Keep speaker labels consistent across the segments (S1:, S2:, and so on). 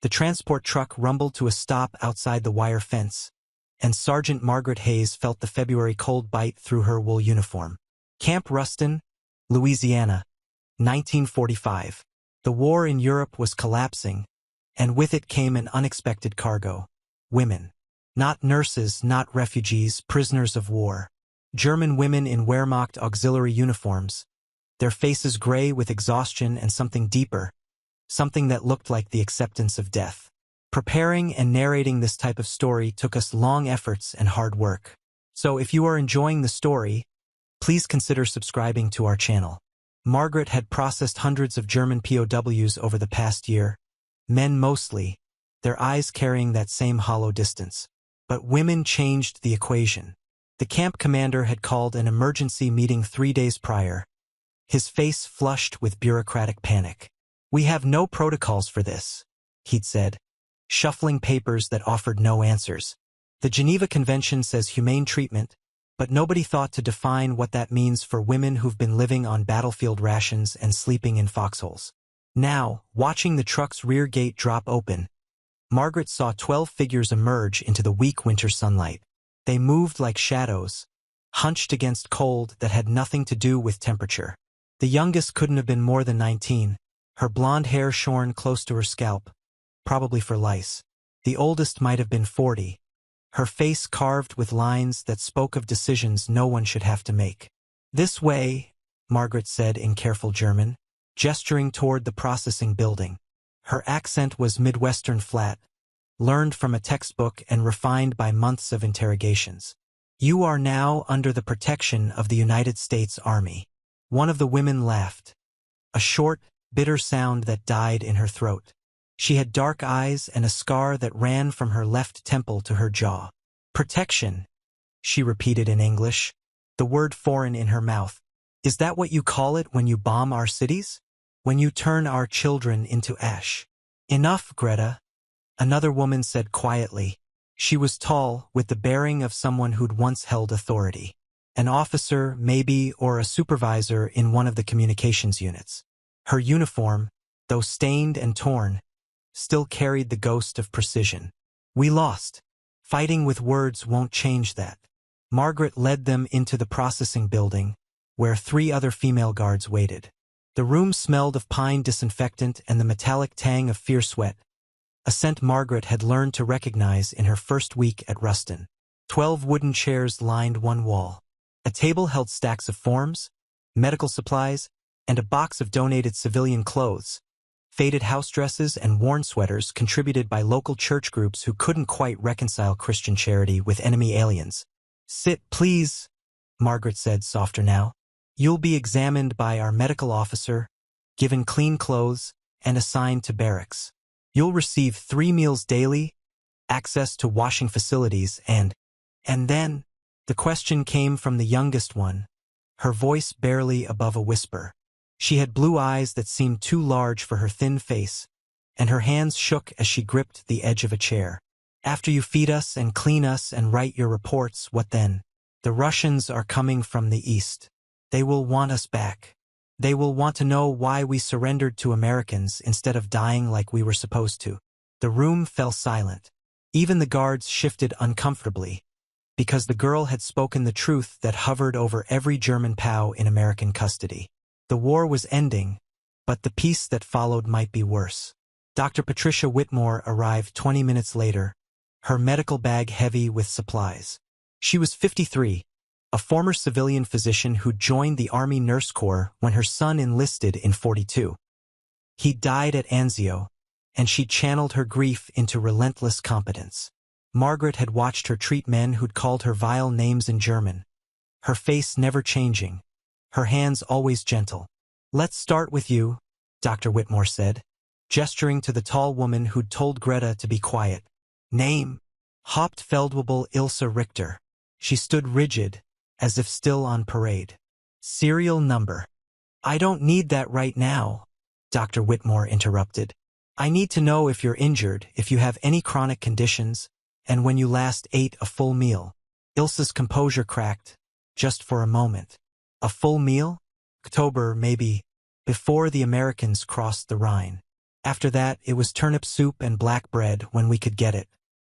S1: The transport truck rumbled to a stop outside the wire fence, and Sergeant Margaret Hayes felt the February cold bite through her wool uniform. Camp Ruston, Louisiana, 1945. The war in Europe was collapsing, and with it came an unexpected cargo. Women. Not nurses, not refugees, prisoners of war. German women in Wehrmacht auxiliary uniforms, their faces gray with exhaustion and something deeper, something that looked like the acceptance of death. Preparing and narrating this type of story took us long efforts and hard work. So if you are enjoying the story, please consider subscribing to our channel. Margaret had processed hundreds of German POWs over the past year, men mostly, their eyes carrying that same hollow distance. But women changed the equation. The camp commander had called an emergency meeting 3 days prior, his face flushed with bureaucratic panic. "We have no protocols for this," he'd said, shuffling papers that offered no answers. "The Geneva Convention says humane treatment, but nobody thought to define what that means for women who've been living on battlefield rations and sleeping in foxholes." Now, watching the truck's rear gate drop open, Margaret saw 12 figures emerge into the weak winter sunlight. They moved like shadows, hunched against cold that had nothing to do with temperature. The youngest couldn't have been more than 19, her blonde hair shorn close to her scalp, probably for lice. The oldest might have been 40, her face carved with lines that spoke of decisions no one should have to make. "This way," Margaret said in careful German, gesturing toward the processing building. Her accent was Midwestern flat, learned from a textbook and refined by months of interrogations. "You are now under the protection of the United States Army." One of the women laughed, a short, bitter sound that died in her throat. She had dark eyes and a scar that ran from her left temple to her jaw. "Protection," she repeated in English, the word foreign in her mouth. "Is that what you call it when you bomb our cities? When you turn our children into ash?" "Enough, Greta," another woman said quietly. She was tall, with the bearing of someone who'd once held authority. An officer, maybe, or a supervisor in one of the communications units. Her uniform, though stained and torn, still carried the ghost of precision. "We lost. Fighting with words won't change that." Margaret led them into the processing building, where 3 other female guards waited. The room smelled of pine disinfectant and the metallic tang of fierce sweat, a scent Margaret had learned to recognize in her first week at Ruston. 12 wooden chairs lined one wall. A table held stacks of forms, medical supplies, and a box of donated civilian clothes, faded house dresses and worn sweaters contributed by local church groups who couldn't quite reconcile Christian charity with enemy aliens. "Sit, please," Margaret said, softer now. "You'll be examined by our medical officer, given clean clothes, and assigned to barracks. You'll receive 3 meals daily, access to washing facilities, and then..." The question came from the youngest one, her voice barely above a whisper. She had blue eyes that seemed too large for her thin face, and her hands shook as she gripped the edge of a chair. "After you feed us and clean us and write your reports, what then? The Russians are coming from the east. They will want us back. They will want to know why we surrendered to Americans instead of dying like we were supposed to." The room fell silent. Even the guards shifted uncomfortably, because the girl had spoken the truth that hovered over every German POW in American custody. The war was ending, but the peace that followed might be worse. Dr. Patricia Whitmore arrived 20 minutes later, her medical bag heavy with supplies. She was 53, a former civilian physician who joined the Army Nurse Corps when her son enlisted in 42. He died at Anzio, and she channeled her grief into relentless competence. Margaret had watched her treat men who'd called her vile names in German, her face never changing, her hands always gentle. "Let's start with you," Dr. Whitmore said, gesturing to the tall woman who'd told Greta to be quiet. "Name?" Hauptfeldwebel Ilse Richter. She stood rigid, as if still on parade. "Serial number." "I don't need that right now," Dr. Whitmore interrupted. "I need to know if you're injured, if you have any chronic conditions, and when you last ate a full meal." Ilse's composure cracked, just for a moment. "A full meal? October, maybe, before the Americans crossed the Rhine." After that, it was turnip soup and black bread when we could get it.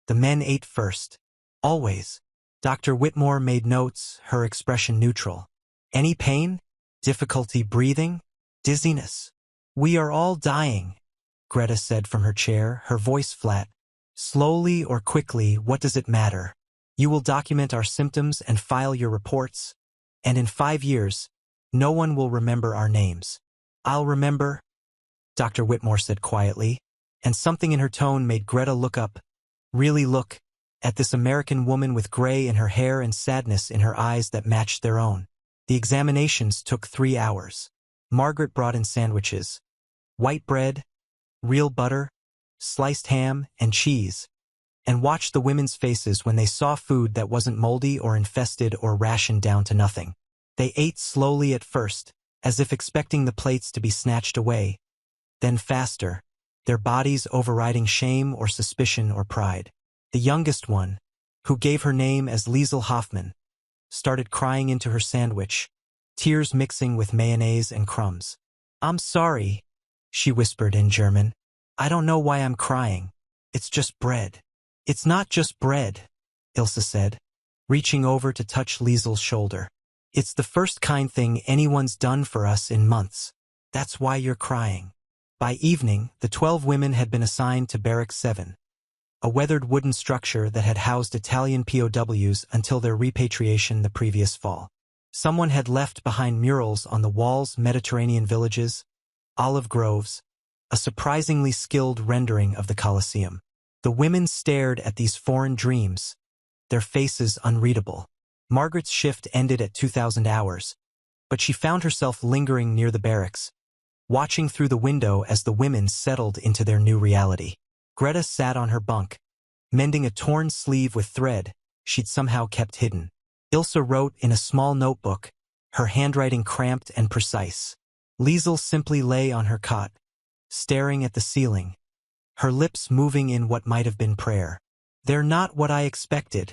S1: The men ate first. Always. Dr. Whitmore made notes, her expression neutral. Any pain? Difficulty breathing? Dizziness? We are all dying, Greta said from her chair, her voice flat. Slowly or quickly, what does it matter? You will document our symptoms and file your reports, and in 5 years, no one will remember our names. I'll remember, Dr. Whitmore said quietly, and something in her tone made Greta look up, really look, at this American woman with gray in her hair and sadness in her eyes that matched their own. The examinations took 3 hours. Margaret brought in sandwiches. White bread, real butter, sliced ham, and cheese, and watched the women's faces when they saw food that wasn't moldy or infested or rationed down to nothing. They ate slowly at first, as if expecting the plates to be snatched away, then faster, their bodies overriding shame or suspicion or pride. The youngest one, who gave her name as Liesel Hoffman, started crying into her sandwich, tears mixing with mayonnaise and crumbs. I'm sorry, she whispered in German. I don't know why I'm crying. It's just bread. It's not just bread, Ilse said, reaching over to touch Liesel's shoulder. It's the first kind thing anyone's done for us in months. That's why you're crying. By evening, the 12 women had been assigned to Barracks 7, a weathered wooden structure that had housed Italian POWs until their repatriation the previous fall. Someone had left behind murals on the walls, Mediterranean villages, olive groves, a surprisingly skilled rendering of the Colosseum. The women stared at these foreign dreams, their faces unreadable. Margaret's shift ended at 2000 hours, but she found herself lingering near the barracks, watching through the window as the women settled into their new reality. Greta sat on her bunk, mending a torn sleeve with thread she'd somehow kept hidden. Ilse wrote in a small notebook, her handwriting cramped and precise. Liesel simply lay on her cot, staring at the ceiling, her lips moving in what might have been prayer. They're not what I expected,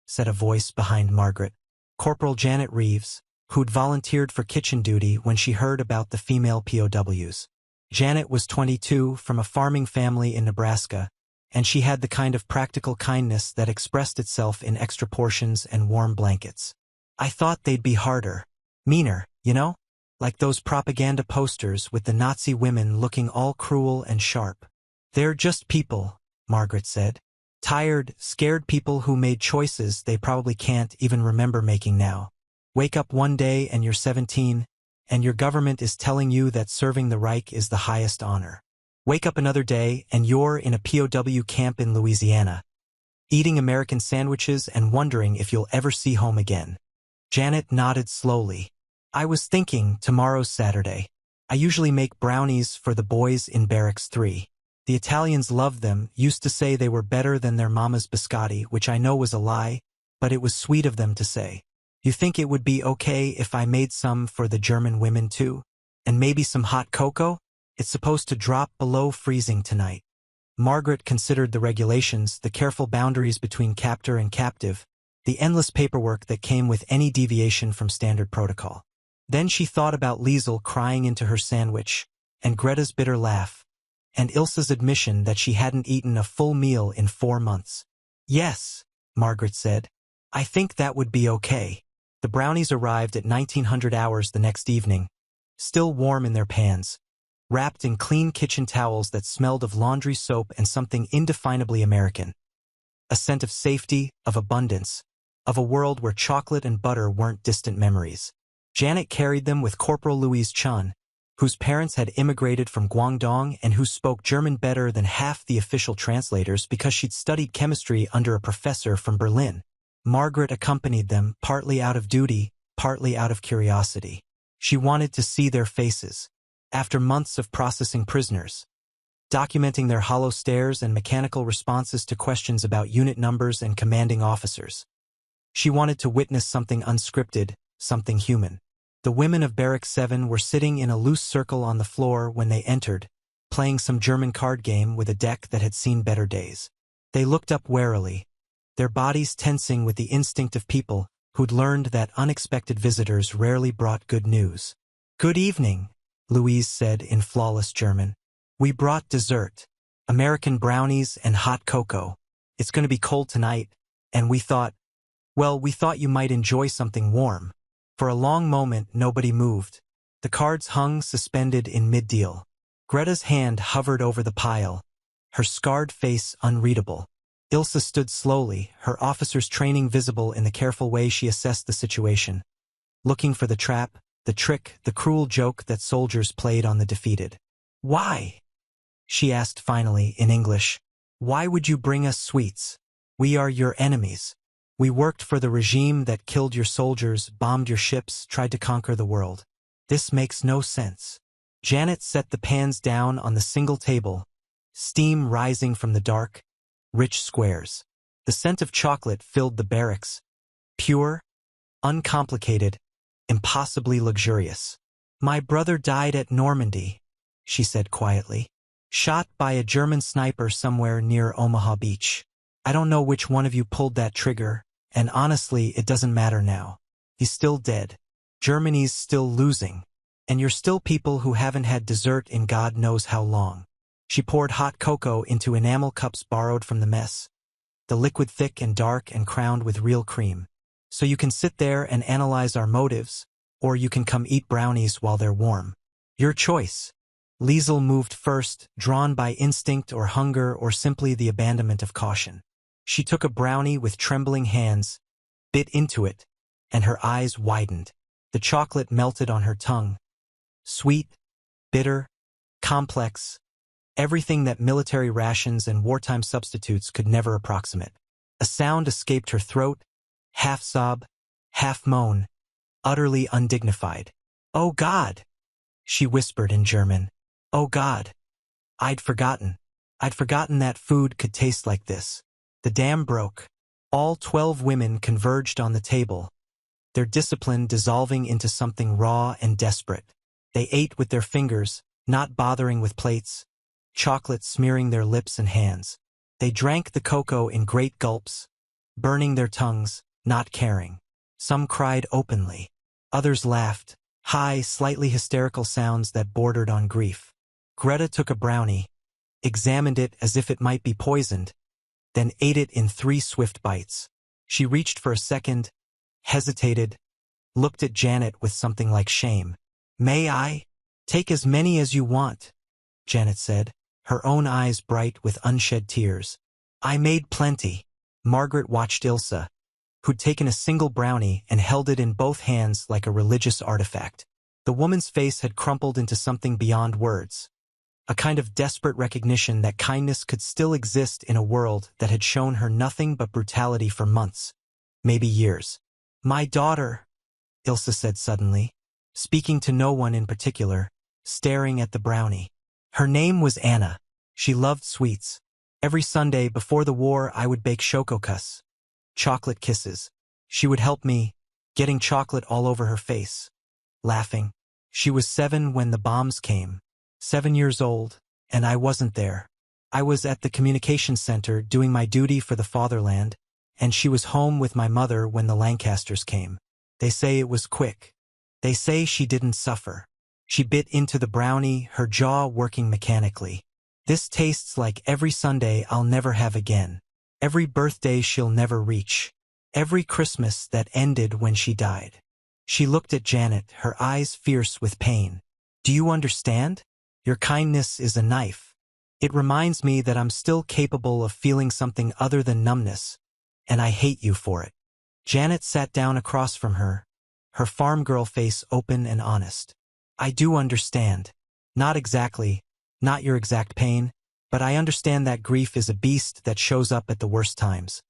S1: said a voice behind Margaret. Corporal Janet Reeves, who'd volunteered for kitchen duty when she heard about the female POWs. Janet was 22, from a farming family in Nebraska, and she had the kind of practical kindness that expressed itself in extra portions and warm blankets. I thought they'd be harder, meaner, you know? Like those propaganda posters with the Nazi women looking all cruel and sharp. They're just people, Margaret said. Tired, scared people who made choices they probably can't even remember making now. Wake up one day and you're 17, and your government is telling you that serving the Reich is the highest honor. Wake up another day and you're in a POW camp in Louisiana, eating American sandwiches and wondering if you'll ever see home again. Janet nodded slowly. I was thinking, tomorrow's Saturday. I usually make brownies for the boys in Barracks 3. The Italians loved them, used to say they were better than their mama's biscotti, which I know was a lie, but it was sweet of them to say. You think it would be okay if I made some for the German women too? And maybe some hot cocoa? It's supposed to drop below freezing tonight. Margaret considered the regulations, the careful boundaries between captor and captive, the endless paperwork that came with any deviation from standard protocol. Then she thought about Liesel crying into her sandwich, and Greta's bitter laugh, and Ilse's admission that she hadn't eaten a full meal in 4 months. Yes, Margaret said. I think that would be okay. The brownies arrived at 1900 hours the next evening, still warm in their pans, wrapped in clean kitchen towels that smelled of laundry soap and something indefinably American. A scent of safety, of abundance, of a world where chocolate and butter weren't distant memories. Janet carried them with Corporal Louise Chun, whose parents had immigrated from Guangdong and who spoke German better than half the official translators because she'd studied chemistry under a professor from Berlin. Margaret accompanied them, partly out of duty, partly out of curiosity. She wanted to see their faces. After months of processing prisoners, documenting their hollow stares and mechanical responses to questions about unit numbers and commanding officers, she wanted to witness something unscripted, something human. The women of Barracks 7 were sitting in a loose circle on the floor when they entered, playing some German card game with a deck that had seen better days. They looked up warily, their bodies tensing with the instinct of people who'd learned that unexpected visitors rarely brought good news. Good evening, Louise said in flawless German. We brought dessert. American brownies and hot cocoa. It's going to be cold tonight, and we thought you might enjoy something warm. For a long moment, nobody moved. The cards hung suspended in mid-deal. Greta's hand hovered over the pile, her scarred face unreadable. Ilse stood slowly, her officer's training visible in the careful way she assessed the situation, looking for the trap, the trick, the cruel joke that soldiers played on the defeated. "Why?" she asked finally in English. "Why would you bring us sweets? We are your enemies. We worked for the regime that killed your soldiers, bombed your ships, tried to conquer the world. This makes no sense." Janet set the pans down on the single table, steam rising from the dark, rich squares. The scent of chocolate filled the barracks. Pure, uncomplicated, impossibly luxurious. "My brother died at Normandy," she said quietly. "Shot by a German sniper somewhere near Omaha Beach. I don't know which one of you pulled that trigger, and honestly, it doesn't matter now. He's still dead. Germany's still losing. And you're still people who haven't had dessert in God knows how long." She poured hot cocoa into enamel cups borrowed from the mess, the liquid thick and dark and crowned with real cream. "So you can sit there and analyze our motives, or you can come eat brownies while they're warm. Your choice." Liesel moved first, drawn by instinct or hunger or simply the abandonment of caution. She took a brownie with trembling hands, bit into it, and her eyes widened. The chocolate melted on her tongue. Sweet, bitter, complex, everything that military rations and wartime substitutes could never approximate. A sound escaped her throat, half sob, half moan, utterly undignified. "Oh God!" she whispered in German. "Oh God! I'd forgotten that food could taste like this." The dam broke. All 12 women converged on the table, their discipline dissolving into something raw and desperate. They ate with their fingers, not bothering with plates, chocolate smearing their lips and hands. They drank the cocoa in great gulps, burning their tongues, not caring. Some cried openly. Others laughed, high, slightly hysterical sounds that bordered on grief. Greta took a brownie, examined it as if it might be poisoned, then ate it in 3 swift bites. She reached for a second, hesitated, looked at Janet with something like shame. "May I?" "Take as many as you want," Janet said, her own eyes bright with unshed tears. "I made plenty." Margaret watched Ilse, who'd taken a single brownie and held it in both hands like a religious artifact. The woman's face had crumpled into something beyond words, a kind of desperate recognition that kindness could still exist in a world that had shown her nothing but brutality for months, maybe years. "My daughter," Ilse said suddenly, speaking to no one in particular, staring at the brownie. "Her name was Anna. She loved sweets. Every Sunday before the war I would bake shokokus, chocolate kisses. She would help me, getting chocolate all over her face, laughing. She was 7 when the bombs came. 7 years old, and I wasn't there. I was at the communications center doing my duty for the fatherland, and she was home with my mother when the Lancasters came. They say it was quick. They say she didn't suffer." She bit into the brownie, her jaw working mechanically. "This tastes like every Sunday I'll never have again. Every birthday she'll never reach. Every Christmas that ended when she died." She looked at Janet, her eyes fierce with pain. "Do you understand? Your kindness is a knife. It reminds me that I'm still capable of feeling something other than numbness, and I hate you for it." Janet sat down across from her farm girl face open and honest. "I do understand. Not exactly, not your exact pain, but I understand that grief is a beast that shows up at the worst times,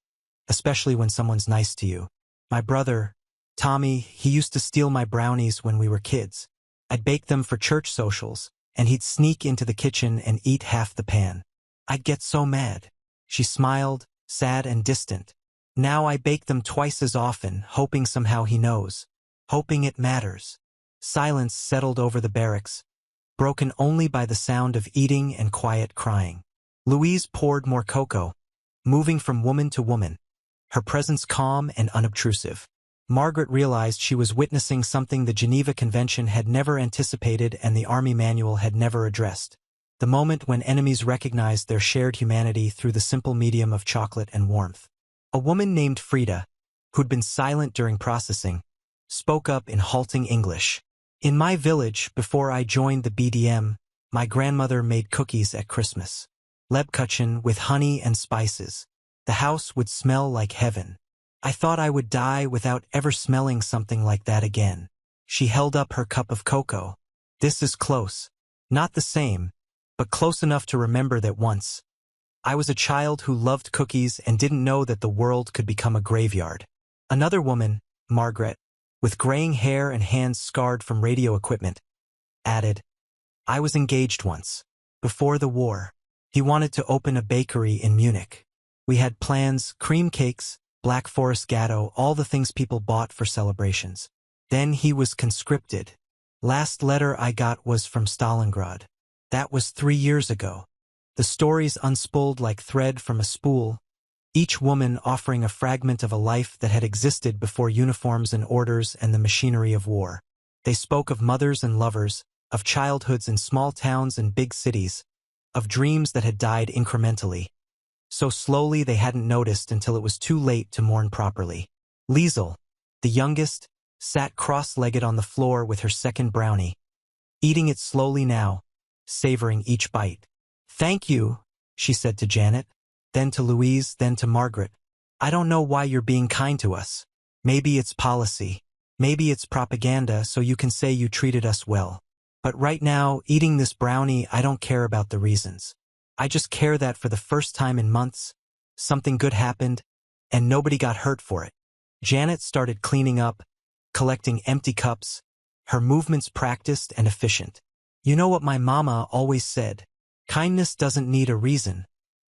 S1: especially when someone's nice to you. My brother, Tommy, he used to steal my brownies when we were kids. I'd bake them for church socials, and he'd sneak into the kitchen and eat half the pan. I'd get so mad." She smiled, sad and distant. "Now I bake them twice as often, hoping somehow he knows. Hoping it matters." Silence settled over the barracks, broken only by the sound of eating and quiet crying. Louise poured more cocoa, moving from woman to woman, her presence calm and unobtrusive. Margaret realized she was witnessing something the Geneva Convention had never anticipated and the Army Manual had never addressed. the moment when enemies recognized their shared humanity through the simple medium of chocolate and warmth. A woman named Frida, who'd been silent during processing, spoke up in halting English. In my village, before I joined the BDM, my grandmother made cookies at Christmas. Lebkuchen with honey and spices. The house would smell like heaven. I thought I would die without ever smelling something like that again. She held up her cup of cocoa. This is close. Not the same, but close enough to remember that once I was a child who loved cookies and didn't know that the world could become a graveyard. Another woman, Margaret, with graying hair and hands scarred from radio equipment, added, I was engaged once. Before the war. He wanted to open a bakery in Munich. We had plans, cream cakes, Black Forest gatto, all the things people bought for celebrations. Then he was conscripted. Last letter I got was from Stalingrad. That was 3 years ago. The stories unspooled like thread from a spool, each woman offering a fragment of a life that had existed before uniforms and orders and the machinery of war. They spoke of mothers and lovers, of childhoods in small towns and big cities, of dreams that had died incrementally. So slowly they hadn't noticed until it was too late to mourn properly. Liesel, the youngest, sat cross-legged on the floor with her second brownie, eating it slowly now, savoring each bite. Thank you, she said to Janet, then to Louise, then to Margaret. I don't know why you're being kind to us. Maybe it's policy. Maybe it's propaganda so you can say you treated us well. But right now, eating this brownie, I don't care about the reasons. I just care that for the first time in months, something good happened, and nobody got hurt for it. Janet started cleaning up, collecting empty cups, her movements practiced and efficient. You know what my mama always said, kindness doesn't need a reason,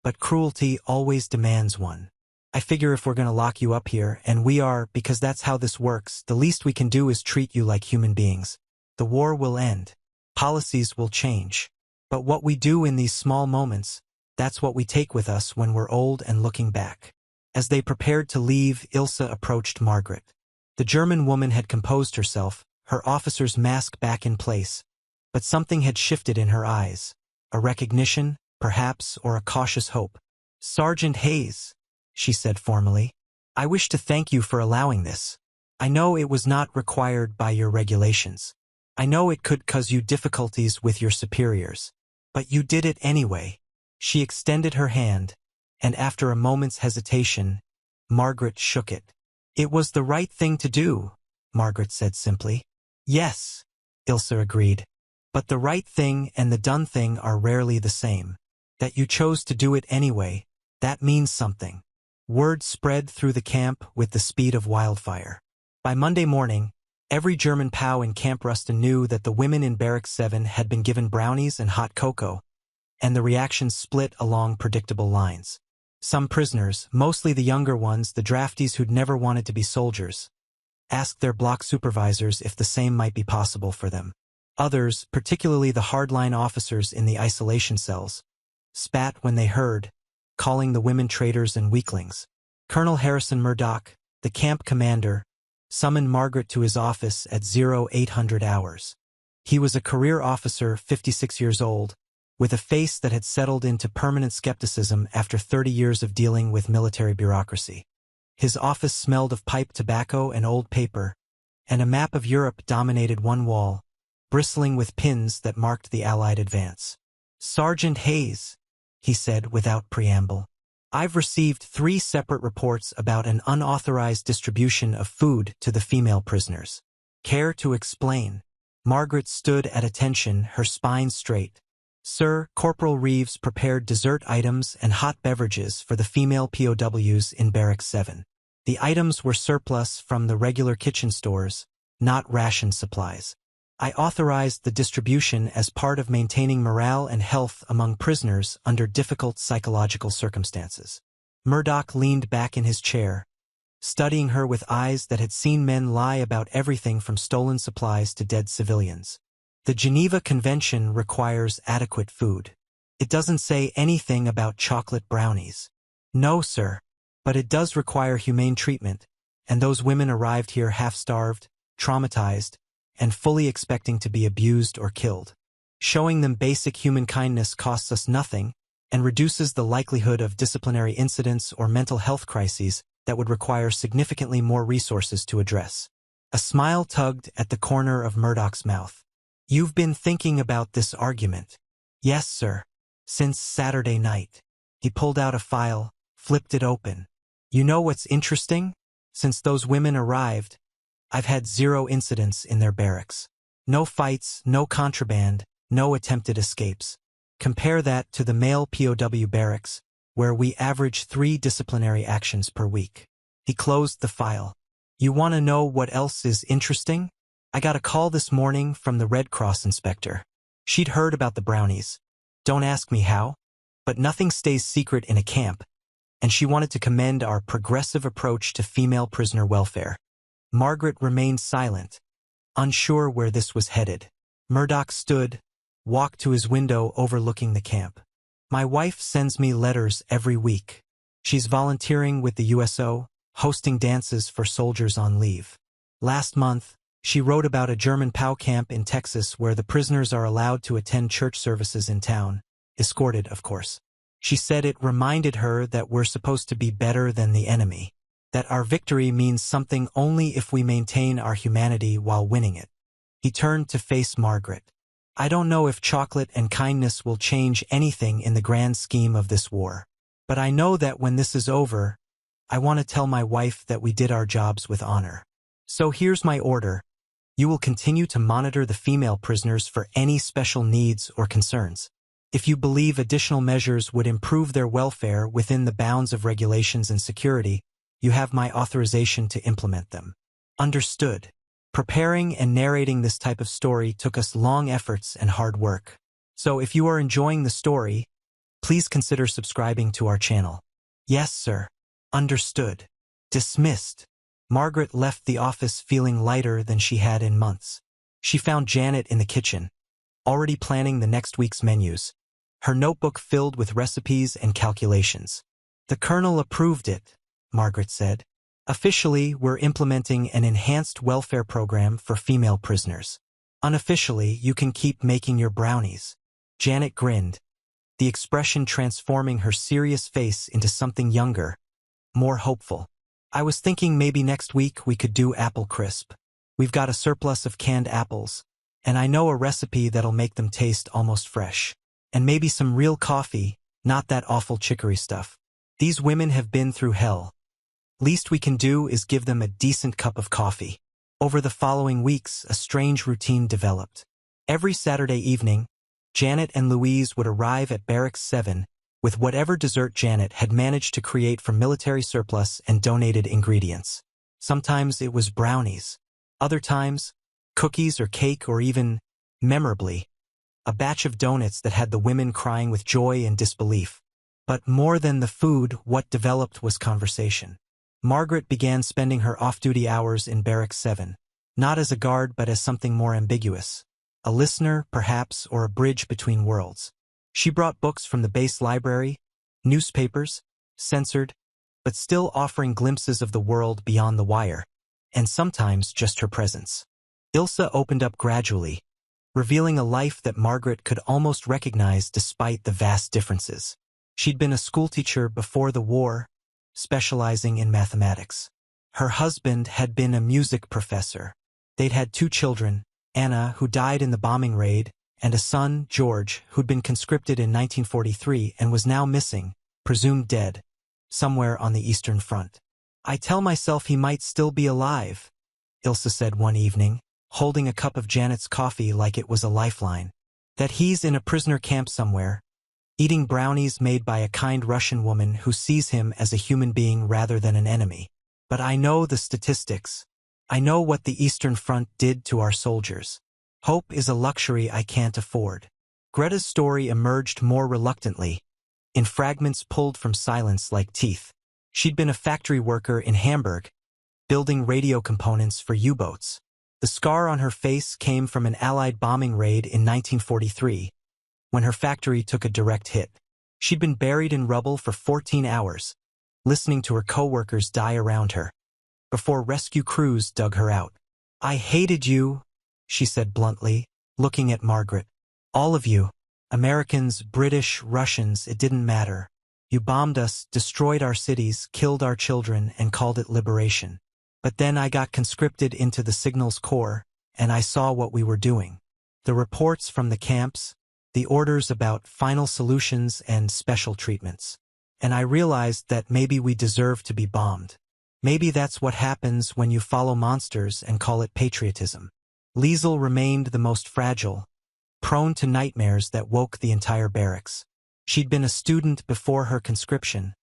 S1: but cruelty always demands one. I figure if we're gonna lock you up here, and we are, because that's how this works, the least we can do is treat you like human beings. The war will end. Policies will change. But what we do in these small moments, that's what we take with us when we're old and looking back. As they prepared to leave, Ilse approached Margaret. The German woman had composed herself, her officer's mask back in place, but something had shifted in her eyes. A recognition, perhaps, or a cautious hope. Sergeant Hayes, she said formally, I wish to thank you for allowing this. I know it was not required by your regulations. I know it could cause you difficulties with your superiors. But you did it anyway. She extended her hand, and after a moment's hesitation, Margaret shook it. It was the right thing to do, Margaret said simply. Yes, Ilse agreed. But the right thing and the done thing are rarely the same. That you chose to do it anyway, that means something. Word spread through the camp with the speed of wildfire. By Monday morning, every German POW in Camp Ruston knew that the women in Barracks 7 had been given brownies and hot cocoa, and the reactions split along predictable lines. Some prisoners, mostly the younger ones, the draftees who'd never wanted to be soldiers, asked their block supervisors if the same might be possible for them. Others, particularly the hardline officers in the isolation cells, spat when they heard, calling the women traitors and weaklings. Colonel Harrison Murdoch, the camp commander, summoned Margaret to his office at 0800 hours. He was a career officer, 56 years old, with a face that had settled into permanent skepticism after 30 years of dealing with military bureaucracy. His office smelled of pipe tobacco and old paper, and a map of Europe dominated one wall, bristling with pins that marked the Allied advance. Sergeant Hayes, he said without preamble, I've received 3 separate reports about an unauthorized distribution of food to the female prisoners. Care to explain? Margaret stood at attention, her spine straight. Sir, Corporal Reeves prepared dessert items and hot beverages for the female POWs in Barracks 7. The items were surplus from the regular kitchen stores, not ration supplies. I authorized the distribution as part of maintaining morale and health among prisoners under difficult psychological circumstances. Murdoch leaned back in his chair, studying her with eyes that had seen men lie about everything from stolen supplies to dead civilians. The Geneva Convention requires adequate food. It doesn't say anything about chocolate brownies. No, sir, but it does require humane treatment, and those women arrived here half-starved, traumatized, and fully expecting to be abused or killed. Showing them basic human kindness costs us nothing and reduces the likelihood of disciplinary incidents or mental health crises that would require significantly more resources to address. A smile tugged at the corner of Murdoch's mouth. You've been thinking about this argument. Yes, sir. Since Saturday night. He pulled out a file, flipped it open. You know what's interesting? Since those women arrived, I've had 0 incidents in their barracks. No fights, no contraband, no attempted escapes. Compare that to the male POW barracks, where we average 3 disciplinary actions per week. He closed the file. You want to know what else is interesting? I got a call this morning from the Red Cross inspector. She'd heard about the Brownies. Don't ask me how, but nothing stays secret in a camp, and she wanted to commend our progressive approach to female prisoner welfare. Margaret remained silent, unsure where this was headed. Murdoch stood, walked to his window overlooking the camp. My wife sends me letters every week. She's volunteering with the USO, hosting dances for soldiers on leave. Last month, she wrote about a German POW camp in Texas where the prisoners are allowed to attend church services in town, escorted, of course. She said it reminded her that we're supposed to be better than the enemy, that our victory means something only if we maintain our humanity while winning it. He turned to face Margaret. I don't know if chocolate and kindness will change anything in the grand scheme of this war, but I know that when this is over, I want to tell my wife that we did our jobs with honor. So here's my order. You will continue to monitor the female prisoners for any special needs or concerns. If you believe additional measures would improve their welfare within the bounds of regulations and security, you have my authorization to implement them. Understood. Preparing and narrating this type of story took us long efforts and hard work. So if you are enjoying the story, please consider subscribing to our channel. Yes, sir. Understood. Dismissed. Margaret left the office feeling lighter than she had in months. She found Janet in the kitchen, already planning the next week's menus, her notebook filled with recipes and calculations. The Colonel approved it, Margaret said. Officially, we're implementing an enhanced welfare program for female prisoners. Unofficially, you can keep making your brownies. Janet grinned, the expression transforming her serious face into something younger, more hopeful. I was thinking maybe next week we could do apple crisp. We've got a surplus of canned apples, and I know a recipe that'll make them taste almost fresh. And maybe some real coffee, not that awful chicory stuff. These women have been through hell. Least we can do is give them a decent cup of coffee. Over the following weeks, a strange routine developed. Every Saturday evening, Janet and Louise would arrive at Barracks 7 with whatever dessert Janet had managed to create from military surplus and donated ingredients. Sometimes it was brownies. Other times, cookies or cake or even, memorably, a batch of donuts that had the women crying with joy and disbelief. But more than the food, what developed was conversation. Margaret began spending her off-duty hours in Barracks 7, not as a guard but as something more ambiguous. A listener, perhaps, or a bridge between worlds. She brought books from the base library, newspapers, censored, but still offering glimpses of the world beyond the wire, and sometimes just her presence. Ilse opened up gradually, revealing a life that Margaret could almost recognize despite the vast differences. She'd been a schoolteacher before the war, specializing in mathematics. Her husband had been a music professor. They'd had 2 children, Anna, who died in the bombing raid, and a son, George, who'd been conscripted in 1943 and was now missing, presumed dead, somewhere on the Eastern Front. I tell myself he might still be alive, Ilse said one evening, holding a cup of Janet's coffee like it was a lifeline. That he's in a prisoner camp somewhere, eating brownies made by a kind Russian woman who sees him as a human being rather than an enemy. But I know the statistics. I know what the Eastern Front did to our soldiers. Hope is a luxury I can't afford. Greta's story emerged more reluctantly, in fragments pulled from silence like teeth. She'd been a factory worker in Hamburg, building radio components for U-boats. The scar on her face came from an Allied bombing raid in 1943, when her factory took a direct hit. She'd been buried in rubble for 14 hours, listening to her co-workers die around her, before rescue crews dug her out. I hated you, she said bluntly, looking at Margaret. All of you. Americans, British, Russians, it didn't matter. You bombed us, destroyed our cities, killed our children, and called it liberation. But then I got conscripted into the Signals Corps, and I saw what we were doing. The reports from the camps, the orders about final solutions and special treatments. And I realized that maybe we deserve to be bombed. Maybe that's what happens when you follow monsters and call it patriotism. Liesl remained the most fragile, prone to nightmares that woke the entire barracks. She'd been a student before her conscription,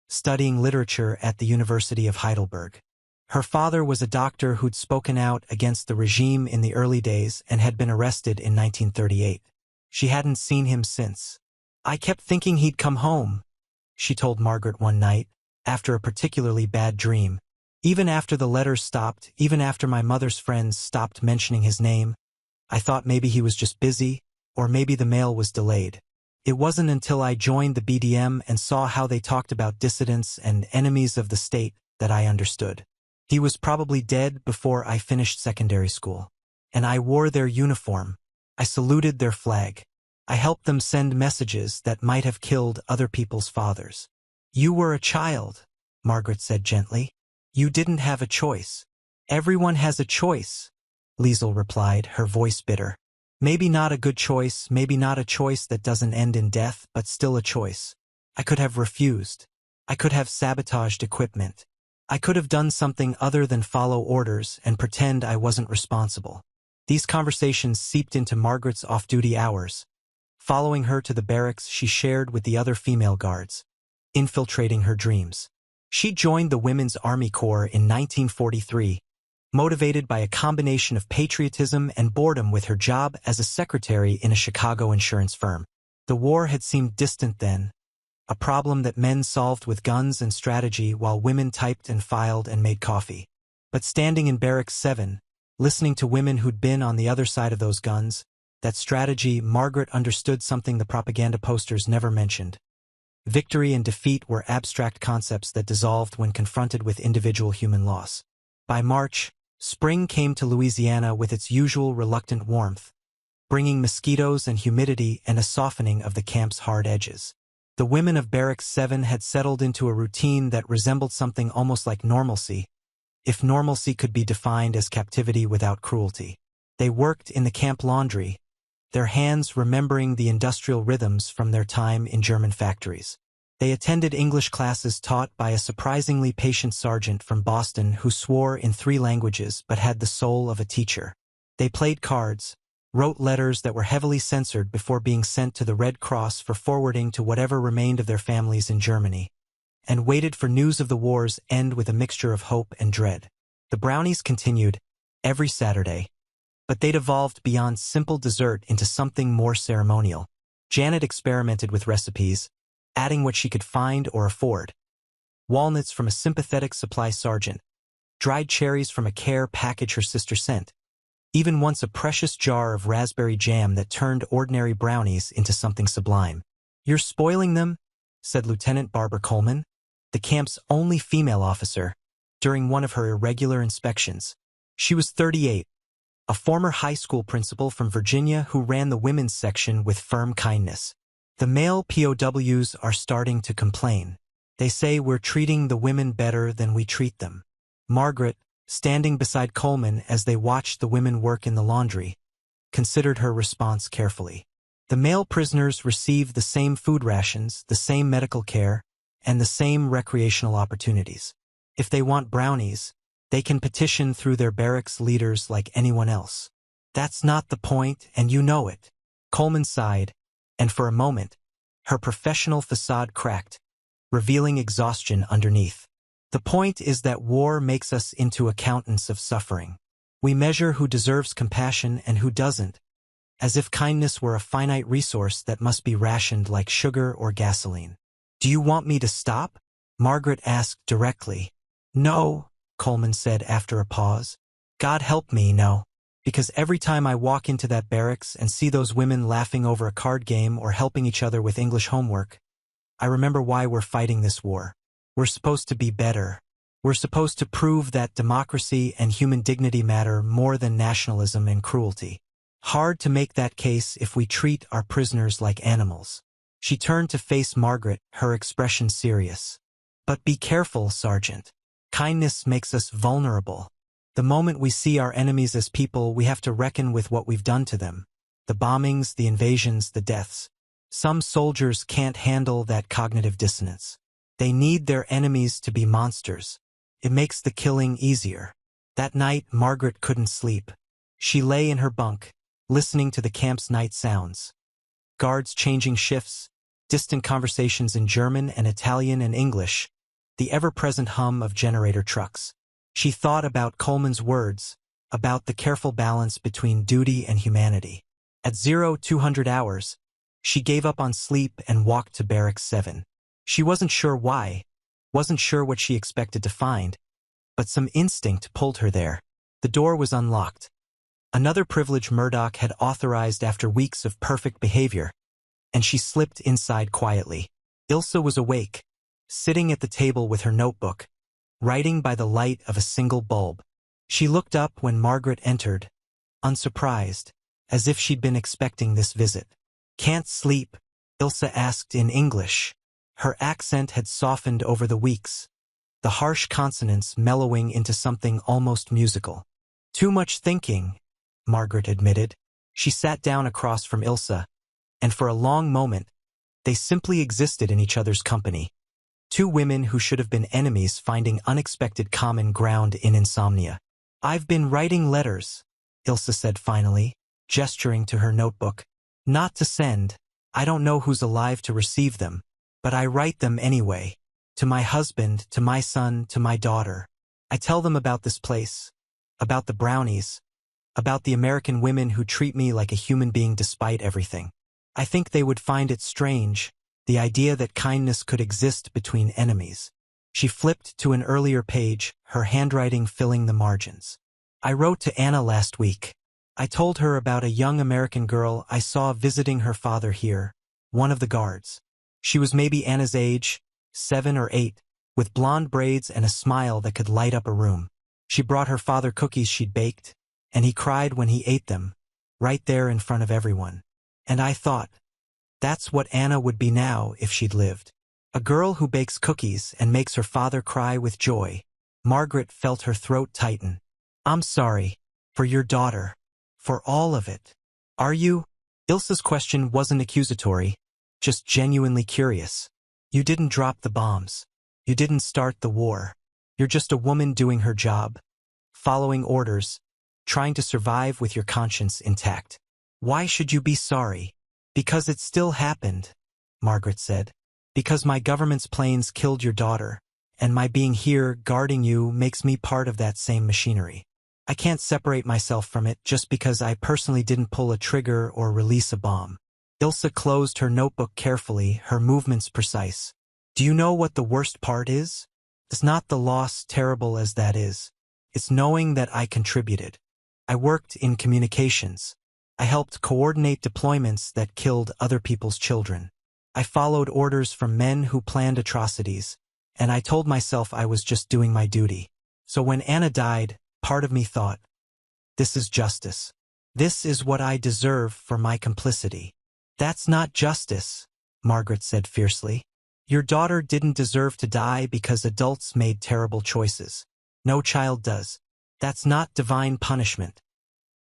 S1: studying literature at the University of Heidelberg. Her father was a doctor who'd spoken out against the regime in the early days and had been arrested in 1938. She hadn't seen him since. I kept thinking he'd come home, she told Margaret one night, after a particularly bad dream. Even after the letters stopped, even after my mother's friends stopped mentioning his name, I thought maybe he was just busy, or maybe the mail was delayed. It wasn't until I joined the BDM and saw how they talked about dissidents and enemies of the state that I understood. He was probably dead before I finished secondary school. And I wore their uniform. I saluted their flag. I helped them send messages that might have killed other people's fathers. You were a child, Margaret said gently. You didn't have a choice. Everyone has a choice, Liesl replied, her voice bitter. Maybe not a good choice, maybe not a choice that doesn't end in death, but still a choice. I could have refused. I could have sabotaged equipment. I could have done something other than follow orders and pretend I wasn't responsible. These conversations seeped into Margaret's off-duty hours. Following her to the barracks, she shared with the other female guards, infiltrating her dreams. She joined the Women's Army Corps in 1943, motivated by a combination of patriotism and boredom with her job as a secretary in a Chicago insurance firm. The war had seemed distant then, a problem that men solved with guns and strategy while women typed and filed and made coffee. But standing in Barracks 7, listening to women who'd been on the other side of those guns, that strategy, Margaret understood something the propaganda posters never mentioned. Victory and defeat were abstract concepts that dissolved when confronted with individual human loss. By March, spring came to Louisiana with its usual reluctant warmth, bringing mosquitoes and humidity and a softening of the camp's hard edges. The women of Barracks 7 had settled into a routine that resembled something almost like normalcy, if normalcy could be defined as captivity without cruelty. They worked in the camp laundry, their hands remembering the industrial rhythms from their time in German factories. They attended English classes taught by a surprisingly patient sergeant from Boston who swore in 3 languages but had the soul of a teacher. They played cards, wrote letters that were heavily censored before being sent to the Red Cross for forwarding to whatever remained of their families in Germany, and waited for news of the war's end with a mixture of hope and dread. The Brownies continued every Saturday, but they'd evolved beyond simple dessert into something more ceremonial. Janet experimented with recipes, adding what she could find or afford. Walnuts from a sympathetic supply sergeant, dried cherries from a care package her sister sent, even once a precious jar of raspberry jam that turned ordinary brownies into something sublime. You're spoiling them, said Lieutenant Barbara Coleman, the camp's only female officer, during one of her irregular inspections. She was 38, a former high school principal from Virginia who ran the women's section with firm kindness. The male POWs are starting to complain. They say we're treating the women better than we treat them. Margaret, standing beside Coleman as they watched the women work in the laundry, considered her response carefully. The male prisoners receive the same food rations, the same medical care, and the same recreational opportunities. If they want brownies, they can petition through their barracks leaders like anyone else. That's not the point, and you know it. Coleman sighed, and for a moment, her professional facade cracked, revealing exhaustion underneath. The point is that war makes us into accountants of suffering. We measure who deserves compassion and who doesn't, as if kindness were a finite resource that must be rationed like sugar or gasoline. Do you want me to stop? Margaret asked directly. No, Coleman said after a pause. God help me, no. Because every time I walk into that barracks and see those women laughing over a card game or helping each other with English homework, I remember why we're fighting this war. We're supposed to be better. We're supposed to prove that democracy and human dignity matter more than nationalism and cruelty. Hard to make that case if we treat our prisoners like animals. She turned to face Margaret, her expression serious. But be careful, Sergeant. Kindness makes us vulnerable. The moment we see our enemies as people, we have to reckon with what we've done to them. The bombings, the invasions, the deaths. Some soldiers can't handle that cognitive dissonance. They need their enemies to be monsters. It makes the killing easier. That night, Margaret couldn't sleep. She lay in her bunk, listening to the camp's night sounds. Guards changing shifts, distant conversations in German and Italian and English, the ever-present hum of generator trucks. She thought about Coleman's words, about the careful balance between duty and humanity. At 0200 hours, she gave up on sleep and walked to Barracks 7. She wasn't sure why, wasn't sure what she expected to find, but some instinct pulled her there. The door was unlocked. Another privilege Murdoch had authorized after weeks of perfect behavior, and she slipped inside quietly. Ilse was awake, sitting at the table with her notebook, writing by the light of a single bulb. She looked up when Margaret entered, unsurprised, as if she'd been expecting this visit. "Can't sleep?" Ilse asked in English. Her accent had softened over the weeks, the harsh consonants mellowing into something almost musical. "Too much thinking," Margaret admitted. She sat down across from Ilse, and for a long moment, they simply existed in each other's company. Two women who should have been enemies finding unexpected common ground in insomnia. "I've been writing letters," Ilse said finally, gesturing to her notebook. "Not to send. I don't know who's alive to receive them, but I write them anyway. To my husband, to my son, to my daughter. I tell them about this place, about the Brownies, about the American women who treat me like a human being despite everything. I think they would find it strange, the idea that kindness could exist between enemies." She flipped to an earlier page, her handwriting filling the margins. "I wrote to Anna last week. I told her about a young American girl I saw visiting her father here, one of the guards. She was maybe Anna's age, 7 or 8, with blonde braids and a smile that could light up a room. She brought her father cookies she'd baked, and he cried when he ate them, right there in front of everyone. And I thought, that's what Anna would be now if she'd lived. A girl who bakes cookies and makes her father cry with joy." Margaret felt her throat tighten. "I'm sorry. For your daughter. For all of it. Are you?" Ilse's question wasn't accusatory, just genuinely curious. "You didn't drop the bombs. You didn't start the war. You're just a woman doing her job, following orders, trying to survive with your conscience intact. Why should you be sorry?" "Because it still happened," Margaret said. "Because my government's planes killed your daughter, and my being here guarding you makes me part of that same machinery. I can't separate myself from it just because I personally didn't pull a trigger or release a bomb." Ilse closed her notebook carefully, her movements precise. "Do you know what the worst part is? It's not the loss, terrible as that is. It's knowing that I contributed. I worked in communications. I helped coordinate deployments that killed other people's children. I followed orders from men who planned atrocities, and I told myself I was just doing my duty. So when Anna died, part of me thought, this is justice. This is what I deserve for my complicity." "That's not justice," Margaret said fiercely. "Your daughter didn't deserve to die because adults made terrible choices. No child does. That's not divine punishment.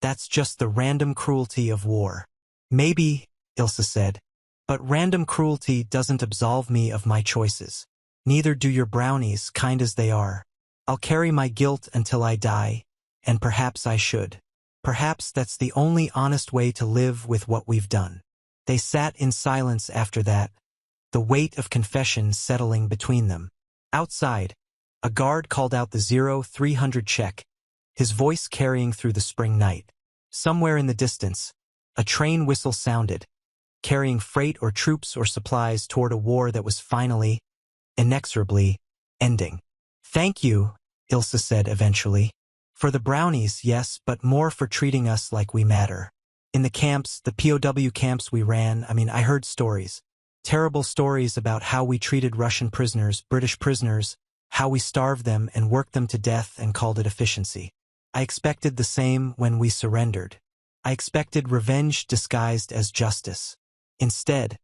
S1: That's just the random cruelty of war." "Maybe," Ilse said, "but random cruelty doesn't absolve me of my choices. Neither do your Brownies, kind as they are. I'll carry my guilt until I die, and perhaps I should. Perhaps that's the only honest way to live with what we've done." They sat in silence after that, the weight of confession settling between them. Outside, a guard called out the 0300 check, his voice carrying through the spring night. Somewhere in the distance, a train whistle sounded, carrying freight or troops or supplies toward a war that was finally, inexorably, ending. "Thank you," Ilse said eventually. "For the Brownies, yes, but more for treating us like we matter. In the camps, the POW camps we ran, I heard stories. Terrible stories about how we treated Russian prisoners, British prisoners, how we starved them and worked them to death and called it efficiency. I expected the same when we surrendered. I expected revenge disguised as justice. Instead,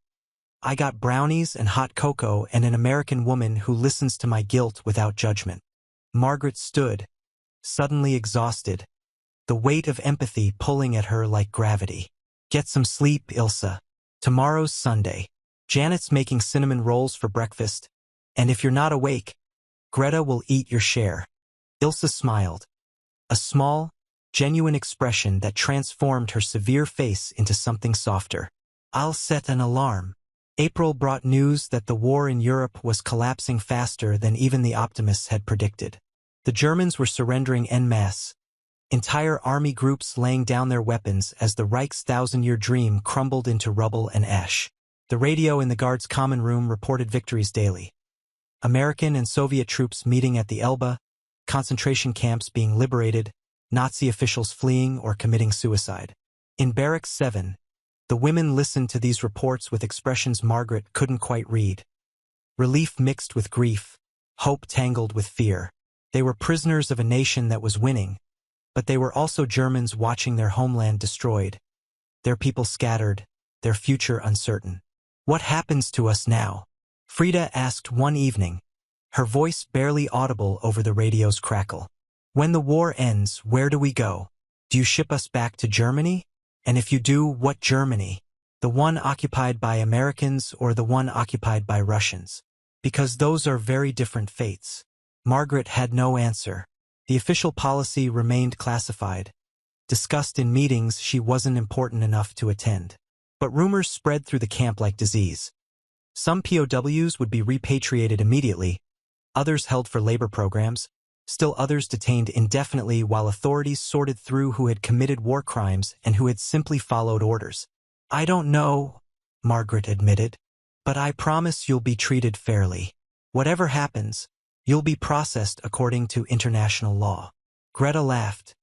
S1: I got brownies and hot cocoa and an American woman who listens to my guilt without judgment. Margaret stood, suddenly exhausted, the weight of empathy pulling at her like gravity. Get some sleep, Ilse. Tomorrow's Sunday. Janet's making cinnamon rolls for breakfast, and if you're not awake, Greta will eat your share. Ilse smiled, a small, genuine expression that transformed her severe face into something softer. I'll set an alarm. April brought news that the war in Europe was collapsing faster than even the optimists had predicted. The Germans were surrendering en masse, entire army groups laying down their weapons as the Reich's thousand-year dream crumbled into rubble and ash. The radio in the Guards' common room reported victories daily. American and Soviet troops meeting at the Elbe, concentration camps being liberated, Nazi officials fleeing or committing suicide. In Barracks 7, the women listened to these reports with expressions Margaret couldn't quite read. Relief mixed with grief, hope tangled with fear. They were prisoners of a nation that was winning, but they were also Germans watching their homeland destroyed, their people scattered, their future uncertain. What happens to us now? Frida asked one evening, her voice barely audible over the radio's crackle. When the war ends, where do we go? Do you ship us back to Germany? And if you do, what Germany? The one occupied by Americans or the one occupied by Russians? Because those are very different fates. Margaret had no answer. The official policy remained classified, discussed in meetings she wasn't important enough to attend. But rumors spread through the camp like disease. Some POWs would be repatriated immediately, others held for labor programs, still others detained indefinitely while authorities sorted through who had committed war crimes and who had simply followed orders. I don't know, Margaret admitted, but I promise you'll be treated fairly. Whatever happens, you'll be processed according to international law. Greta laughed,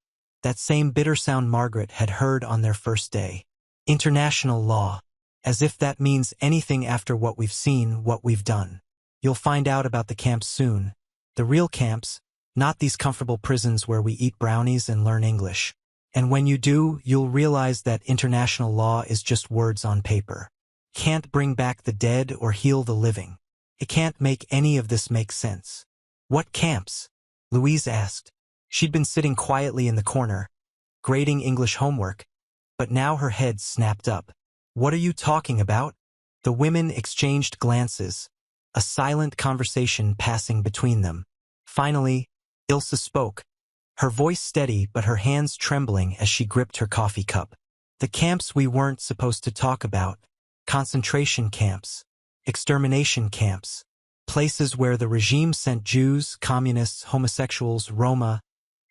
S1: that same bitter sound Margaret had heard on their first day. International law. As if that means anything after what we've seen, what we've done. You'll find out about the camps soon. The real camps, not these comfortable prisons where we eat brownies and learn English. And when you do, you'll realize that international law is just words on paper. Can't bring back the dead or heal the living. It can't make any of this make sense. What camps? Louise asked. She'd been sitting quietly in the corner, grading English homework, but now her head snapped up. What are you talking about? The women exchanged glances, a silent conversation passing between them. Finally, Ilse spoke, her voice steady but her hands trembling as she gripped her coffee cup. The camps we weren't supposed to talk about. Concentration camps. Extermination camps. Places where the regime sent Jews, communists, homosexuals, Roma,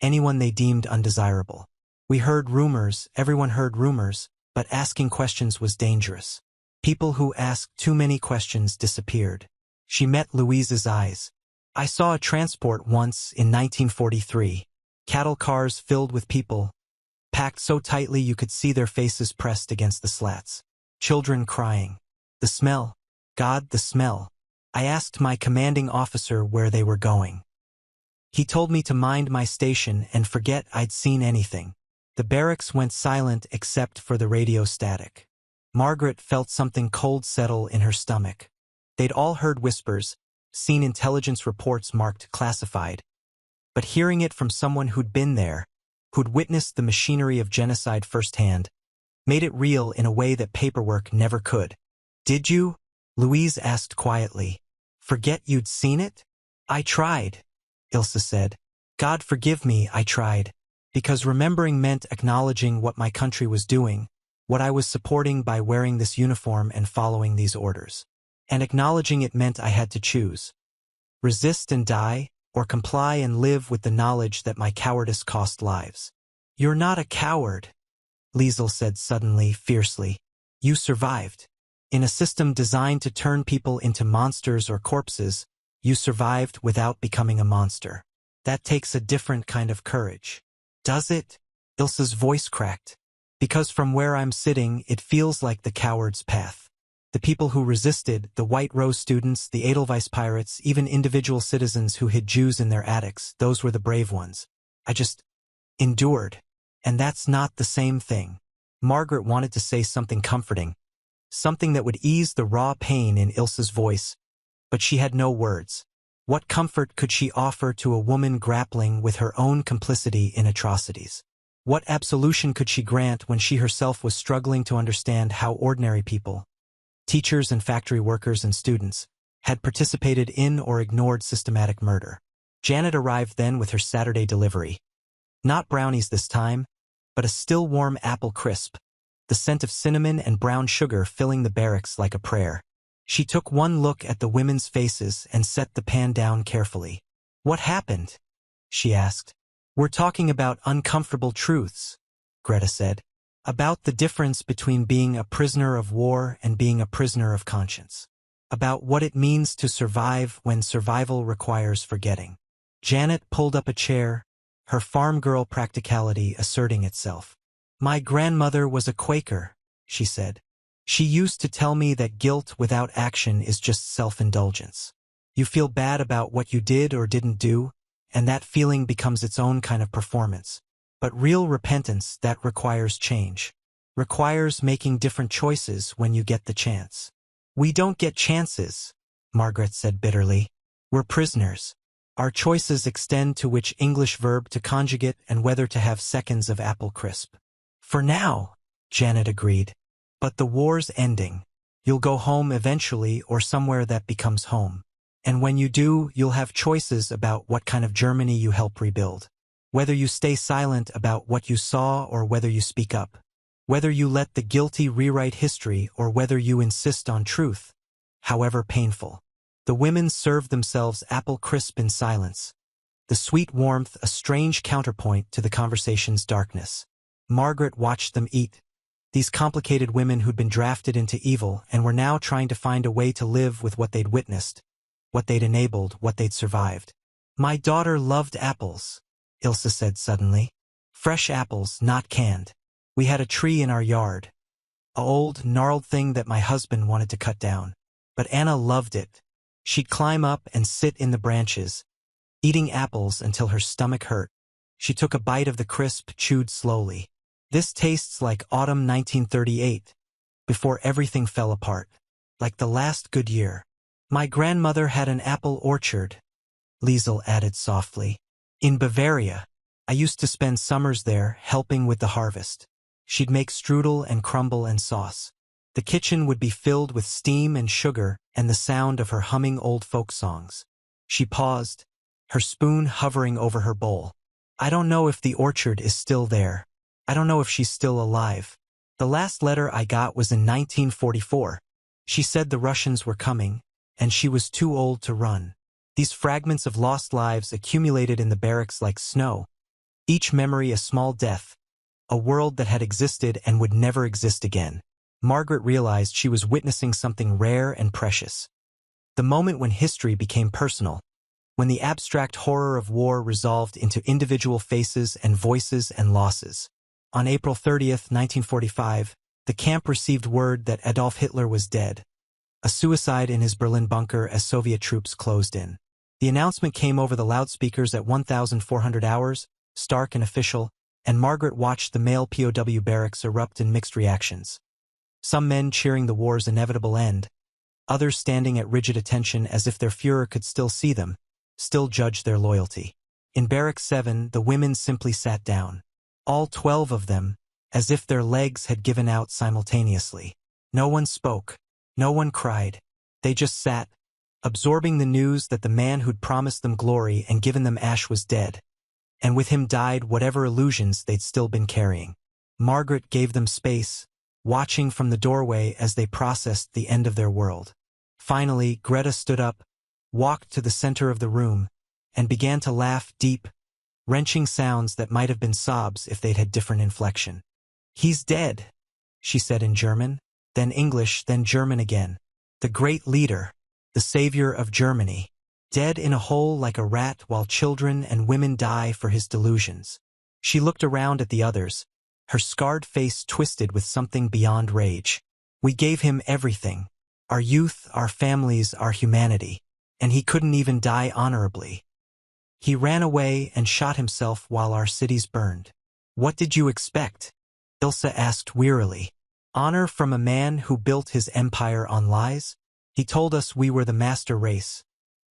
S1: anyone they deemed undesirable. We heard rumors, everyone heard rumors, but asking questions was dangerous. People who asked too many questions disappeared. She met Louise's eyes. I saw a transport once in 1943. Cattle cars filled with people, packed so tightly you could see their faces pressed against the slats. Children crying. The smell. God, the smell. I asked my commanding officer where they were going. He told me to mind my station and forget I'd seen anything. The barracks went silent except for the radio static. Margaret felt something cold settle in her stomach. They'd all heard whispers, seen intelligence reports marked classified. But hearing it from someone who'd been there, who'd witnessed the machinery of genocide firsthand, made it real in a way that paperwork never could. Did you? Louise asked quietly. Forget you'd seen it? I tried, Ilse said. God forgive me, I tried. Because remembering meant acknowledging what my country was doing, what I was supporting by wearing this uniform and following these orders. And acknowledging it meant I had to choose. Resist and die, or comply and live with the knowledge that my cowardice cost lives. You're not a coward, Liesel said suddenly, fiercely. You survived. In a system designed to turn people into monsters or corpses, you survived without becoming a monster. That takes a different kind of courage. Does it? Ilse's voice cracked. Because from where I'm sitting, it feels like the coward's path. The people who resisted, the White Rose students, the Edelweiss pirates, even individual citizens who hid Jews in their attics, those were the brave ones. I just endured. And that's not the same thing. Margaret wanted to say something comforting, something that would ease the raw pain in Ilse's voice, but she had no words. What comfort could she offer to a woman grappling with her own complicity in atrocities? What absolution could she grant when she herself was struggling to understand how ordinary people, teachers and factory workers and students, had participated in or ignored systematic murder? Janet arrived then with her Saturday delivery. Not brownies this time, but a still warm apple crisp, the scent of cinnamon and brown sugar filling the barracks like a prayer. She took one look at the women's faces and set the pan down carefully. "What happened?" she asked. "We're talking about uncomfortable truths," Greta said. "About the difference between being a prisoner of war and being a prisoner of conscience. About what it means to survive when survival requires forgetting." Janet pulled up a chair, her farm girl practicality asserting itself. "My grandmother was a Quaker," she said. "She used to tell me that guilt without action is just self-indulgence. You feel bad about what you did or didn't do, and that feeling becomes its own kind of performance. But real repentance, that requires change. Requires making different choices when you get the chance." "We don't get chances," Margaret said bitterly. "We're prisoners. Our choices extend to which English verb to conjugate and whether to have seconds of apple crisp." "For now," Janet agreed. "But the war's ending. You'll go home eventually or somewhere that becomes home. And when you do, you'll have choices about what kind of Germany you help rebuild. Whether you stay silent about what you saw or whether you speak up. Whether you let the guilty rewrite history or whether you insist on truth, however painful." The women served themselves apple crisp in silence, the sweet warmth a strange counterpoint to the conversation's darkness. Margaret watched them eat. These complicated women who'd been drafted into evil and were now trying to find a way to live with what they'd witnessed, what they'd enabled, what they'd survived. "My daughter loved apples," Ilse said suddenly. "Fresh apples, not canned. We had a tree in our yard. A old, gnarled thing that my husband wanted to cut down. But Anna loved it. She'd climb up and sit in the branches, eating apples until her stomach hurt. She took a bite of the crisp, chewed slowly. This tastes like autumn 1938, before everything fell apart. Like the last good year. My grandmother had an apple orchard," Liesel added softly. "In Bavaria. I used to spend summers there, helping with the harvest. She'd make strudel and crumble and sauce. The kitchen would be filled with steam and sugar and the sound of her humming old folk songs." She paused, her spoon hovering over her bowl. "I don't know if the orchard is still there. I don't know if she's still alive. The last letter I got was in 1944. She said the Russians were coming, and she was too old to run." These fragments of lost lives accumulated in the barracks like snow, each memory a small death, a world that had existed and would never exist again. Margaret realized she was witnessing something rare and precious. The moment when history became personal, when the abstract horror of war resolved into individual faces and voices and losses. On April 30th, 1945, the camp received word that Adolf Hitler was dead, a suicide in his Berlin bunker as Soviet troops closed in. The announcement came over the loudspeakers at 1,400 hours, stark and official, and Margaret watched the male POW barracks erupt in mixed reactions. Some men cheering the war's inevitable end, others standing at rigid attention as if their Führer could still see them, still judge their loyalty. In Barrack 7, the women simply sat down. All 12 of them, as if their legs had given out simultaneously. No one spoke, no one cried. They just sat, absorbing the news that the man who'd promised them glory and given them ash was dead. And with him died whatever illusions they'd still been carrying. Margaret gave them space, watching from the doorway as they processed the end of their world. Finally, Greta stood up, walked to the center of the room, and began to laugh deep, wrenching sounds that might have been sobs if they'd had different inflection. "He's dead," she said in German, then English, then German again. "The great leader, the savior of Germany, dead in a hole like a rat while children and women die for his delusions." She looked around at the others, her scarred face twisted with something beyond rage. "We gave him everything, our youth, our families, our humanity, and he couldn't even die honorably. He ran away and shot himself while our cities burned. What did you expect? Ilse asked wearily. Honor from a man who built his empire on lies? He told us we were the master race,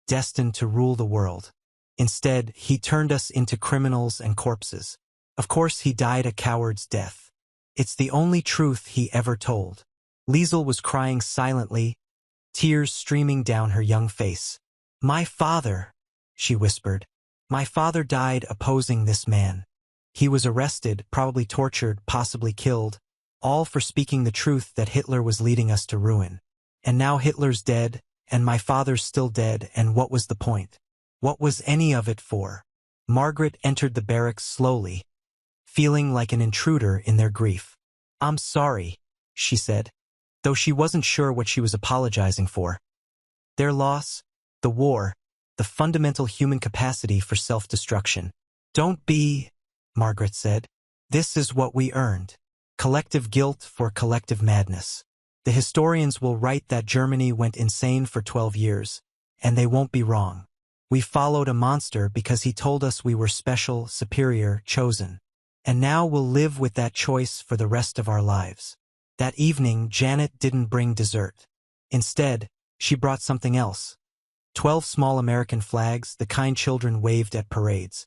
S1: destined to rule the world. Instead, he turned us into criminals and corpses. Of course, he died a coward's death. It's the only truth he ever told. Liesel was crying silently, tears streaming down her young face. My father, she whispered. My father died opposing this man. He was arrested, probably tortured, possibly killed, all for speaking the truth that Hitler was leading us to ruin. And now Hitler's dead, and my father's still dead, and what was the point? What was any of it for? Margaret entered the barracks slowly, feeling like an intruder in their grief. I'm sorry, she said, though she wasn't sure what she was apologizing for. Their loss, the war, the fundamental human capacity for self-destruction. Don't be, Margaret said. This is what we earned. Collective guilt for collective madness. The historians will write that Germany went insane for 12 years, and they won't be wrong. We followed a monster because he told us we were special, superior, chosen. And now we'll live with that choice for the rest of our lives. That evening, Janet didn't bring dessert. Instead, she brought something else. 12 small American flags, the kind children waved at parades.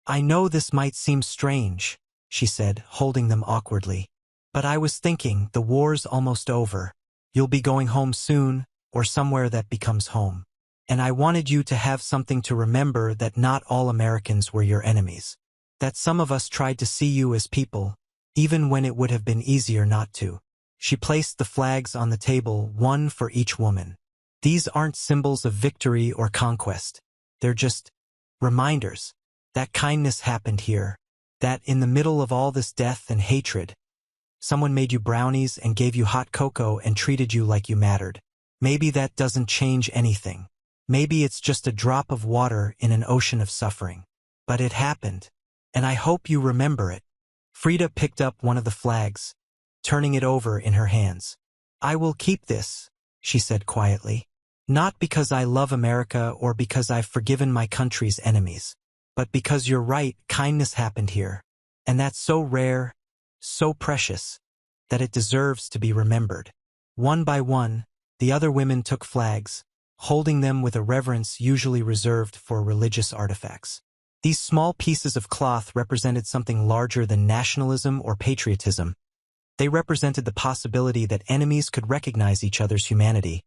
S1: I know this might seem strange, she said, holding them awkwardly. But I was thinking, the war's almost over. You'll be going home soon, or somewhere that becomes home. And I wanted you to have something to remember, that not all Americans were your enemies. That some of us tried to see you as people, even when it would have been easier not to. She placed the flags on the table, one for each woman. These aren't symbols of victory or conquest. They're just reminders that kindness happened here, that in the middle of all this death and hatred, someone made you brownies and gave you hot cocoa and treated you like you mattered. Maybe that doesn't change anything. Maybe it's just a drop of water in an ocean of suffering. But it happened, and I hope you remember it. Frida picked up one of the flags, turning it over in her hands. I will keep this, she said quietly. Not because I love America or because I've forgiven my country's enemies, but because you're right, kindness happened here. And that's so rare, so precious, that it deserves to be remembered. One by one, the other women took flags, holding them with a reverence usually reserved for religious artifacts. These small pieces of cloth represented something larger than nationalism or patriotism. They represented the possibility that enemies could recognize each other's humanity,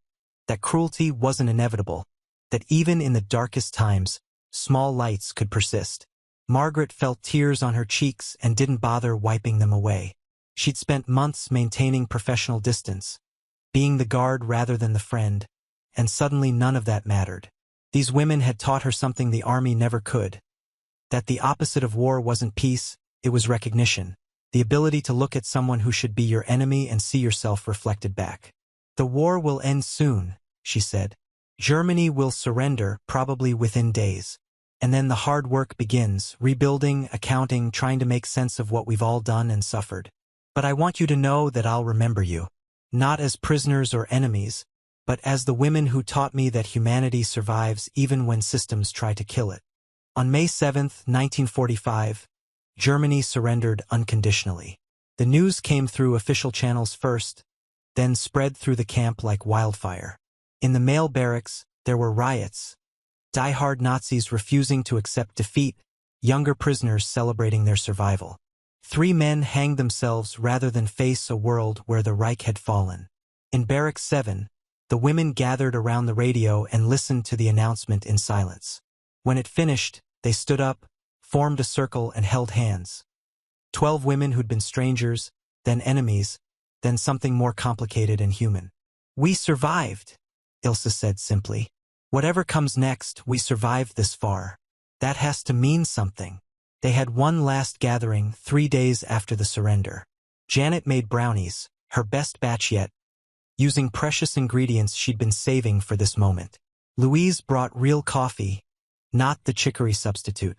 S1: that cruelty wasn't inevitable, that even in the darkest times, small lights could persist. Margaret felt tears on her cheeks and didn't bother wiping them away. She'd spent months maintaining professional distance, being the guard rather than the friend, and suddenly none of that mattered. These women had taught her something the army never could, that the opposite of war wasn't peace, it was recognition, the ability to look at someone who should be your enemy and see yourself reflected back. The war will end soon, she said. Germany will surrender, probably within days. And then the hard work begins, rebuilding, accounting, trying to make sense of what we've all done and suffered. But I want you to know that I'll remember you. Not as prisoners or enemies, but as the women who taught me that humanity survives even when systems try to kill it. On May 7, 1945, Germany surrendered unconditionally. The news came through official channels first, then spread through the camp like wildfire. In the male barracks, there were riots. Die-hard Nazis refusing to accept defeat, younger prisoners celebrating their survival. 3 men hanged themselves rather than face a world where the Reich had fallen. In Barrack 7, the women gathered around the radio and listened to the announcement in silence. When it finished, they stood up, formed a circle and held hands. 12 women who'd been strangers, then enemies, then something more complicated and human. We survived, Ilse said simply. Whatever comes next, we survived this far. That has to mean something. They had one last gathering 3 days after the surrender. Janet made brownies, her best batch yet, using precious ingredients she'd been saving for this moment. Louise brought real coffee, not the chicory substitute.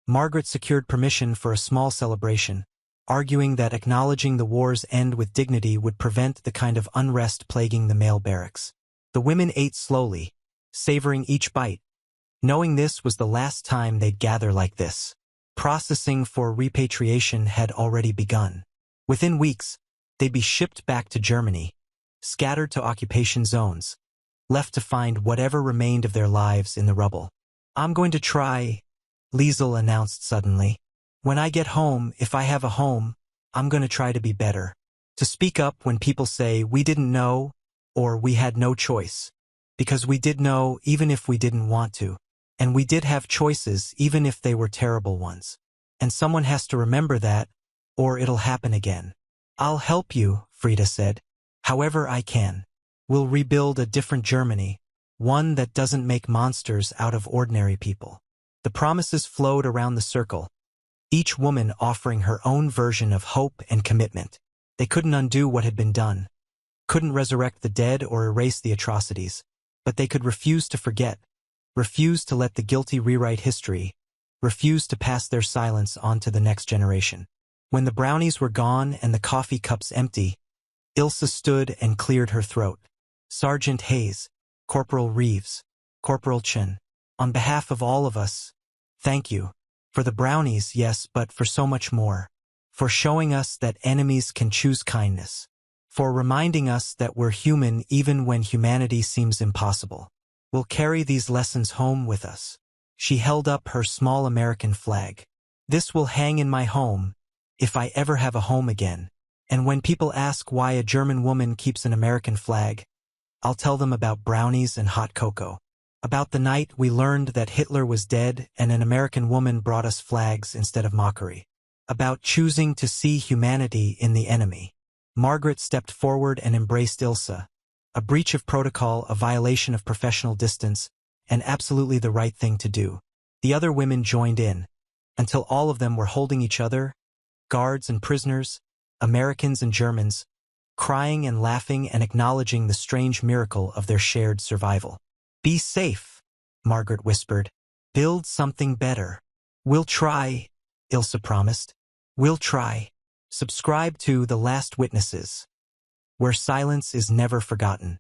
S1: Margaret secured permission for a small celebration, arguing that acknowledging the war's end with dignity would prevent the kind of unrest plaguing the male barracks. The women ate slowly, savoring each bite, knowing this was the last time they'd gather like this. Processing for repatriation had already begun. Within weeks, they'd be shipped back to Germany, scattered to occupation zones, left to find whatever remained of their lives in the rubble. "I'm going to try," Liesel announced suddenly. "When I get home, if I have a home, I'm going to try to be better. To speak up when people say we didn't know or we had no choice. Because we did know even if we didn't want to. And we did have choices even if they were terrible ones. And someone has to remember that, or it'll happen again." "I'll help you," Frida said. "However I can. We'll rebuild a different Germany, one that doesn't make monsters out of ordinary people." The promises flowed around the circle, each woman offering her own version of hope and commitment. They couldn't undo what had been done, couldn't resurrect the dead or erase the atrocities, but they could refuse to forget, refuse to let the guilty rewrite history, refuse to pass their silence on to the next generation. When the brownies were gone and the coffee cups empty, Ilse stood and cleared her throat. "Sergeant Hayes, Corporal Reeves, Corporal Chen, on behalf of all of us, thank you. For the brownies, yes, but for so much more. For showing us that enemies can choose kindness. For reminding us that we're human even when humanity seems impossible. We'll carry these lessons home with us." She held up her small American flag. "This will hang in my home, if I ever have a home again. And when people ask why a German woman keeps an American flag, I'll tell them about brownies and hot cocoa. About the night we learned that Hitler was dead and an American woman brought us flags instead of mockery. About choosing to see humanity in the enemy." Margaret stepped forward and embraced Ilse. A breach of protocol, a violation of professional distance, and absolutely the right thing to do. The other women joined in, until all of them were holding each other, guards and prisoners, Americans and Germans, crying and laughing and acknowledging the strange miracle of their shared survival. "Be safe," Margaret whispered. "Build something better." "We'll try," Ilse promised. "We'll try." Subscribe to The Last Witnesses, where silence is never forgotten.